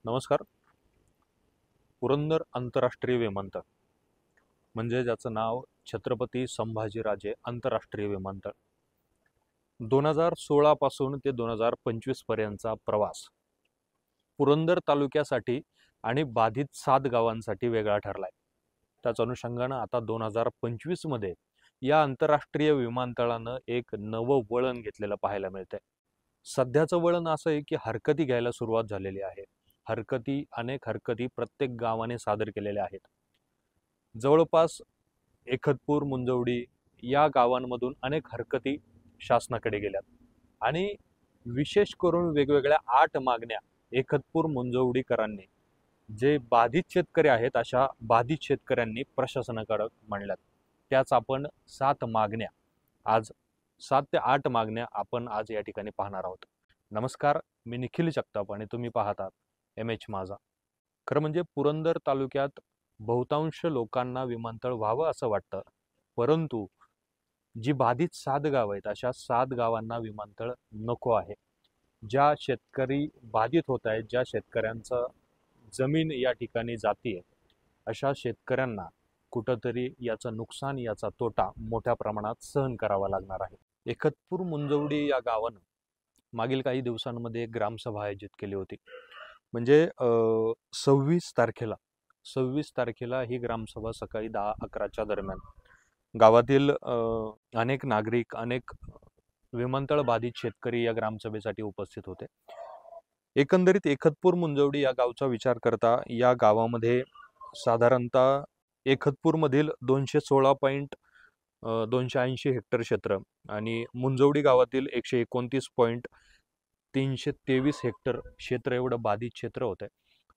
नमस्कार. पुरंदर आंतरराष्ट्रीय विमानतळ म्हणजे ज्याचं नाव छत्रपती संभाजीराजे आंतरराष्ट्रीय विमानतळ. 2016 पासून ते 2025 पर्यंतचा प्रवास पुरंदर तालुक्यासाठी आणि बाधित 7 गावांसाठी वेगळा ठरलाय. त्याच अनुषंगानं आता 2025 मध्ये या आंतरराष्ट्रीय विमानतळानं एक नवं वळण घेतलेलं पाहायला मिळतंय. सध्याचं वळण असं आहे की हरकती घ्यायला सुरुवात झालेली आहे. अनेक हरकती प्रत्येक गावाने सादर केलेल्या आहेत. जवळपास एकतपूर, मुंजवडी या गावांमधून अनेक हरकती शासनाकडे गेल्यात आणि विशेष करून वेगवेगळ्या 8 मागण्या एकतपूर मुंजवडीकरांनी, जे बाधित शेतकरी आहेत अशा बाधित शेतकऱ्यांनी प्रशासनाकडे मांडल्यात. त्याच आपण 7 मागण्या आज 7 ते 8 मागण्या आपण आज या ठिकाणी पाहणार आहोत. नमस्कार, मी निखिल जगताप आणि तुम्ही पाहतात MH माझा. खरं म्हणजे पुरंदर तालुक्यात बहुतांश लोकांना विमानतळ व्हावं असं वाटतं, परंतु जी बाधित 7 गाव आहेत अशा 7 गावांना विमानतळ नको आहे. ज्या शेतकरी बाधित होत आहेत, ज्या शेतकऱ्यांचं जमीन या ठिकाणी जातीये, अशा शेतकऱ्यांना कुठंतरी याचं नुकसान, याचा तोटा मोठ्या प्रमाणात सहन करावा लागणार आहे. एकतपूर मुंजवडी या गावानं मागील काही दिवसांमध्ये ग्रामसभा आयोजित केली होती. म्हणजे 26 तारखेला ही ग्रामसभा सकाळी 10-11च्या दरम्यान गावातील अनेक नागरिक, अनेक विमानतळ बाधित शेतकरी या ग्रामसभेसाठी उपस्थित होते. एकंदरीत एकतपूर मुंजवडी या गावचा विचार करता या गावामध्ये साधारणतः एकतपूरमधील 280 हेक्टर क्षेत्र आणि मुंजवडी गावातील 129.323 हेक्टर क्षेत्र एवढं बाधित क्षेत्र होतं.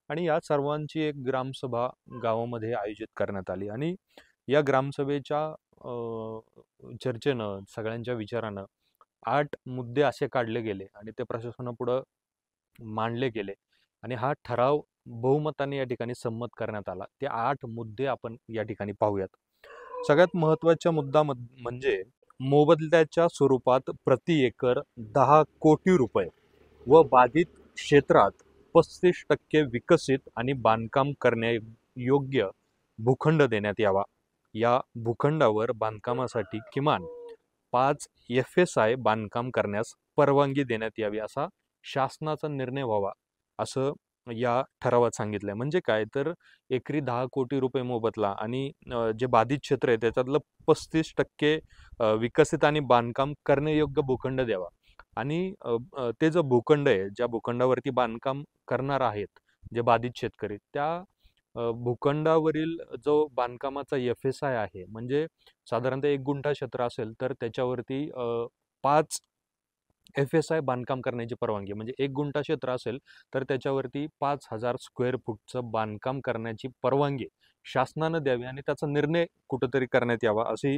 आणि या सर्वांची एक ग्रामसभा गावामध्ये आयोजित करण्यात आली आणि या ग्रामसभेच्या चर्चेनं, सगळ्यांच्या विचारानं 8 मुद्दे असे काढले गेले आणि ते प्रशासनापुढं मांडले गेले आणि हा ठराव बहुमताने या ठिकाणी संमत करण्यात आला. ते 8 मुद्दे आपण या ठिकाणी पाहूयात. सगळ्यात महत्त्वाचा मुद्दा म्हणजे मोबदल्याच्या स्वरूपात प्रति एकर 10 कोटी रुपये व बाधित क्षेत्रात 35% विकसित आणि बांधकाम करण्यायोग्य भूखंड देण्यात यावा. या भूखंडावर बांधकामासाठी किमान 5 FSI बांधकाम करण्यास परवानगी देण्यात यावी, असा शासनाचा निर्णय व्हावा असं या ठरावात सांगितलंय. म्हणजे काय तर एकरी 10 कोटी रुपये मोबदला आणि जे बाधित क्षेत्र आहे त्याच्यातलं 35% विकसित आणि बांधकाम करण्यायोग्य भूखंड द्यावा. आणि ते जो भूखंड आहे, ज्या भूखंडावरती बांधकाम करणार आहेत जे बाधित शेतकरी, त्या भूखंडावरील जो बांधकामाचा FSI आहे, म्हणजे साधारणतः 1 गुंठा क्षेत्र असेल तर त्याच्यावरती 5 FSI बांधकाम करण्याची परवानगी. म्हणजे 1 गुंठा क्षेत्र असेल तर त्याच्यावरती 5000 स्क्वेअर फूटचं बांधकाम करण्याची परवानगी शासनानं द्यावी आणि त्याचा निर्णय कुठंतरी करण्यात यावा, अशी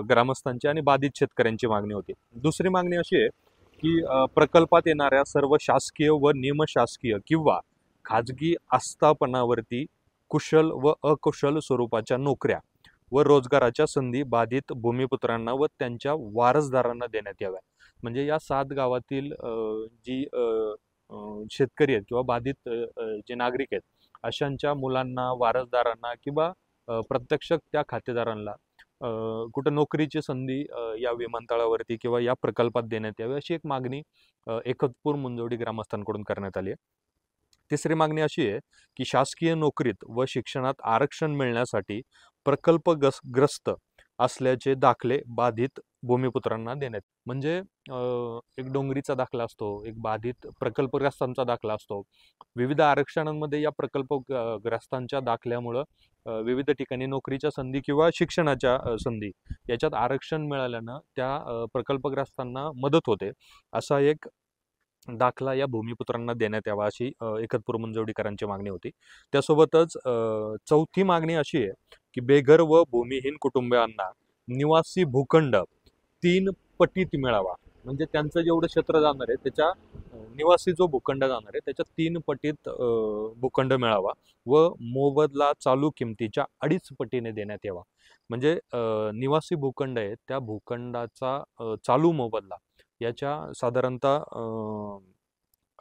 ग्रामस्थांची आणि बाधित शेतकऱ्यांची मागणी होती. दुसरी मागणी अशी आहे की प्रकल्पात येणाऱ्या सर्व शासकीय व निमशासकीय किंवा खाजगी आस्थापनावरती कुशल व अकुशल स्वरूपाच्या नोकऱ्या व रोजगाराच्या संधी बाधित भूमिपुत्रांना व त्यांच्या वारसदारांना देण्यात याव्या. म्हणजे या 7 गावातील जी शेतकरी आहेत किंवा बाधित जे नागरिक आहेत अशांच्या मुलांना, वारसदारांना किंवा प्रत्यक्ष त्या खातेदारांना कुठं नोकरीची संधी या विमानतळावरती किंवा या प्रकल्पात देण्यात यावी, अशी एक मागणी एकतपूर मुंजवडी ग्रामस्थांकडून करण्यात आली आहे. तिसरी मागणी अशी आहे की शासकीय नोकरीत व शिक्षणात आरक्षण मिळण्यासाठी प्रकल्पग्रस्त असल्याचे दाखले बाधित भूमिपुत्रांना देण्यात. म्हणजे एक डोंगरीचा दाखला असतो, एक बाधित प्रकल्पग्रस्तांचा दाखला असतो. विविध आरक्षणांमध्ये या प्रकल्पग्रस्तांच्या दाखल्यामुळं विविध ठिकाणी नोकरीच्या संधी किंवा शिक्षणाच्या संधी याच्यात आरक्षण मिळाल्यानं त्या प्रकल्पग्रस्तांना मदत होते. असा एक दाखला या भूमिपुत्रांना देण्यात यावा, अशी एकतपूर मुंजवडीकरांची मागणी होती. त्यासोबतच चौथी मागणी अशी आहे की बेघर व भूमिहीन कुटुंबियांना निवासी भूखंड 3 पटीत मिळावा. म्हणजे त्यांचं जेवढं क्षेत्र जाणार आहे त्याच्या निवासी जो भूखंड जाणार आहे त्याच्या 3 पटीत भूखंड मिळावा व मोबदला चालू किमतीच्या 2.5 पटीने देण्यात यावा. म्हणजे निवासी भूखंड आहे त्या भूखंडाचा चालू मोबदला याच्या साधारणतः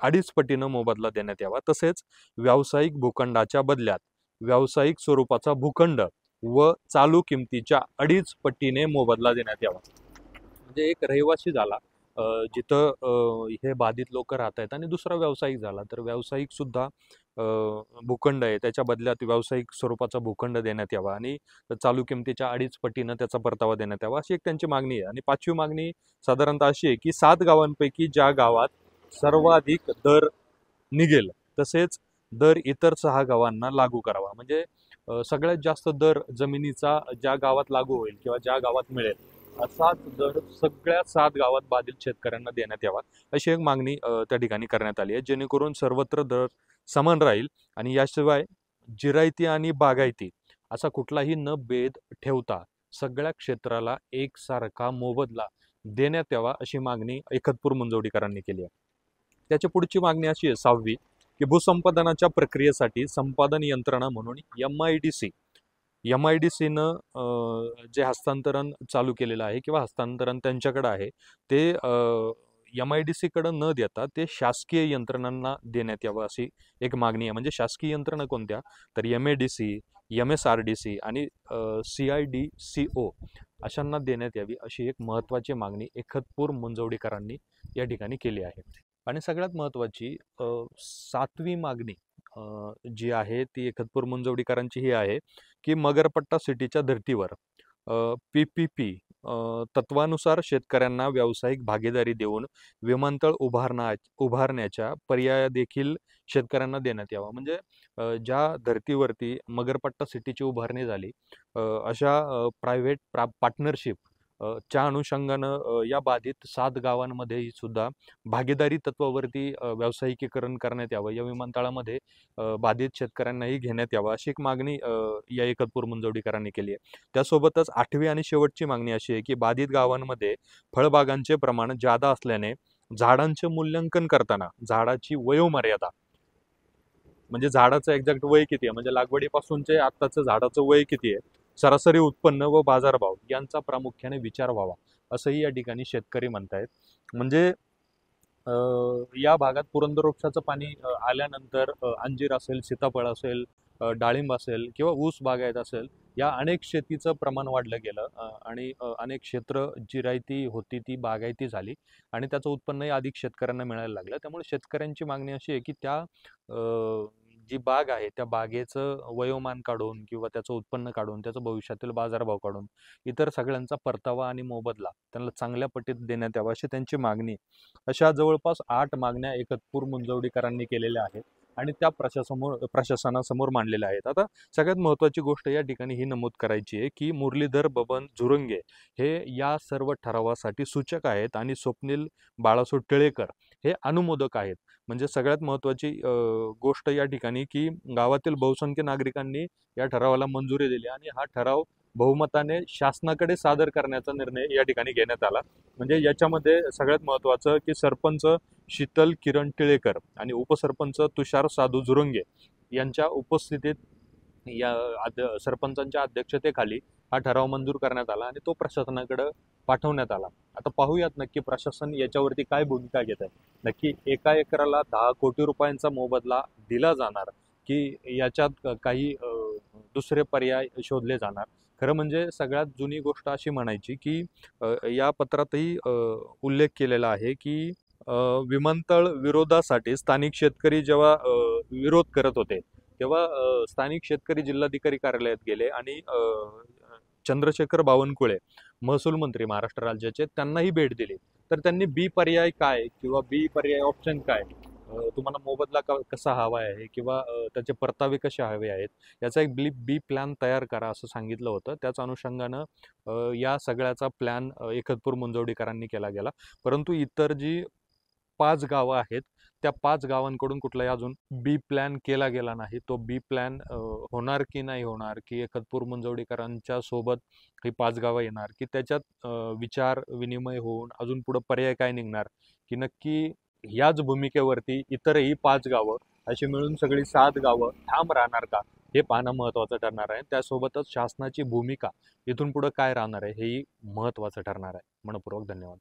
अडीच पटीनं मोबदला देण्यात यावा. तसेच व्यावसायिक भूखंडाच्या बदल्यात व्यावसायिक स्वरूपाचा भूखंड व चालू किमतीच्या अडीच पटीने मोबदला देण्यात यावा. म्हणजे एक रहिवासी झाला जिथं हे बाधित लोक राहत आहेत आणि दुसरा व्यावसायिक झाला, तर व्यावसायिक सुद्धा भूखंड आहे त्याच्या बदल्यात व्यावसायिक स्वरूपाचा भूखंड देण्यात यावा आणि चालू किमतीच्या अडीच पटीनं त्याचा परतावा देण्यात यावा, अशी एक त्यांची मागणी आहे. आणि पाचवी मागणी साधारणतः अशी आहे की 7 गावांपैकी ज्या गावात सर्वाधिक दर निघेल तसेच दर इतर 6 गावांना लागू करावा. म्हणजे सगळ्यात जास्त दर जमिनीचा ज्या गावात लागू होईल किंवा ज्या गावात मिळेल असाच दर सगळ्या 7 गावात बाधित शेतकऱ्यांना देण्यात यावा, अशी एक मागणी त्या ठिकाणी करण्यात आली आहे, जेणेकरून सर्वत्र दर समान राहील. आणि याशिवाय जिरायती आणि बागायती असा कुठलाही न भेद ठेवता सगळ्या क्षेत्राला एकसारखा मोबदला देण्यात यावा, अशी मागणी एकतपूर मुंजवडीकरांनी केली आहे. त्याची पुढची मागणी अशी आहे 6वी की भूसंपादनाच्या प्रक्रियेसाठी संपादन यंत्रणा म्हणून MIDCनं जे हस्तांतरण चालू केलेलं आहे किंवा हस्तांतरण त्यांच्याकडे आहे ते MIDCकडे न देता ते शासकीय यंत्रणांना देण्यात यावं, अशी एक मागणी आहे. म्हणजे शासकीय यंत्रणा कोणत्या, तर MADC, MSRDC आणि CIDCO अशांना देण्यात यावी, अशी एक महत्त्वाची मागणी एकतपूर मुंजवडीकरांनी या ठिकाणी केली आहे. आणि सगळ्यात महत्त्वाची 7वी मागणी जी आहे ती एकतपूर मुंजवडीकरांची ही आहे की मगरपट्टा सिटीच्या धर्तीवर PPP तत्वानुसार शेतकऱ्यांना व्यावसायिक भागीदारी देऊन विमानतळ उभारण्याच्या पर्याय देखील शेतकऱ्यांना देण्यात यावा. म्हणजे ज्या धर्तीवरती मगरपट्टा सिटीची उभारणी झाली अशा प्रायव्हेट पार्टनरशिप च्या अनुषंगानं या बाधित 7 गावांमध्ये सुद्धा भागीदारी तत्वावरती व्यावसायिकीकरण करण्यात यावं, या विमानतळामध्ये बाधित शेतकऱ्यांनाही घेण्यात यावं, अशी एक मागणी या एकतपूर मुंजवडीकरांनी केली आहे. त्यासोबतच 8वी आणि शेवटची मागणी अशी आहे की बाधित गावांमध्ये फळबागांचे प्रमाण जादा असल्याने झाडांचे मूल्यांकन करताना झाडाची वयोमर्यादा, म्हणजे झाडाचं एक्झॅक्ट वय किती आहे, म्हणजे लागवडीपासूनचे आत्ताचं झाडाचं वय किती आहे, सरासरी उत्पन्न व बाजारभाव यांचा प्रामुख्याने विचार व्हावा, असंही या ठिकाणी शेतकरी म्हणतायत. म्हणजे या भागात पुरंदर वृक्षाचं पाणी आल्यानंतर अंजीर असेल, सीताफळ असेल, डाळिंब असेल किंवा ऊस बागायत असेल, या अनेक शेतीचं प्रमाण वाढलं गेलं आणि अनेक क्षेत्र जिरायती होती ती बागायती झाली आणि त्याचं उत्पन्नही अधिक शेतकऱ्यांना मिळायला लागलं. त्यामुळे शेतकऱ्यांची मागणी अशी आहे की त्या जी बाग आहे त्या बागेचं वयोमान काढून किंवा त्याचं उत्पन्न काढून त्याचं भविष्यातील बाजारभाव काढून इतर सगळ्यांचा परतावा आणि मोबदला त्यांना चांगल्या पटीत देण्यात यावा, अशी त्यांची मागणी. अशा जवळपास 8 मागण्या एकतपूर मुंजवडीकरांनी केलेल्या आहेत आणि त्या प्रशासनासमोर मांडलेल्या आहेत. आता सगळ्यात महत्त्वाची गोष्ट या ठिकाणी ही नमूद करायची आहे की मुरलीधर बबन झुरंगे हे या सर्व ठरावासाठी सूचक आहेत आणि स्वप्नील बाळासो टिळेकर हे अनुमोदक आहेत. म्हणजे सगळ्यात महत्त्वाची गोष्ट या ठिकाणी की गावातील बहुसंख्य नागरिकांनी या ठरावाला मंजुरी दिली आणि हा ठराव बहुमताने शासनाकडे सादर करण्याचा निर्णय या ठिकाणी घेण्यात आला. म्हणजे याच्यामध्ये सगळ्यात महत्त्वाचं की सरपंच शीतल किरण टिळेकर आणि उपसरपंच तुषार साधू झुरंगे यांच्या उपस्थितीत या सरपंचांच्या अध्यक्षतेखाली हा ठराव मंजूर करण्यात आला आणि तो प्रशासनाकडे पाठवण्यात आला. आता पाहूयात नक्की प्रशासन याच्यावरती काय भूमिका घेत आहे. नक्की एका एकराला 10 कोटी रुपयांचा मोबदला दिला जाणार की याच्यात काही दुसरे पर्याय शोधले जाणार. खरं म्हणजे सगळ्यात जुनी गोष्ट अशी म्हणायची की या पत्रातही उल्लेख केलेला आहे की विमानतळ विरोधासाठी स्थानिक शेतकरी जेव्हा विरोध करत होते तेव्हा स्थानिक शेतकरी जिल्हाधिकारी कार्यालयात गेले आणि चंद्रशेखर बावनकुळे महसूल मंत्री महाराष्ट्र राज्याचे त्यांनाही भेट दिली. तर त्यांनी बी पर्याय काय किंवा बी पर्याय ऑप्शन काय, तुम्हाला मोबदला कसा हवा आहे किंवा त्याचे परतावे कसे हवे आहेत याचा एक बी प्लॅन तयार करा असं सांगितलं होतं. त्याच अनुषंगानं या सगळ्याचा प्लॅन एकतपूर मुंजवडीकरांनी केला गेला. परंतु इतर जी 5 गावं आहेत त्या 5 गावांकडून कुठलाही अजून बी प्लॅन केला गेला नाही. तो बी प्लॅन होणार की नाही होणार, की एकतपूर मुंजवडीकरांच्या सोबत ही 5 गावं येणार, की त्याच्यात विचार विनिमय होऊन अजून पुढे पर्याय काय निघणार, की नक्की याच भूमिकेवरती इतरही 5 गावं अशी मिळून सगळी 7 गावं ठाम राहणार का, हे पाहणं महत्त्वाचं ठरणार आहे. त्यासोबतच शासनाची भूमिका इथून पुढे काय राहणार आहे हेही महत्त्वाचं ठरणार आहे. मनपूर्वक धन्यवाद.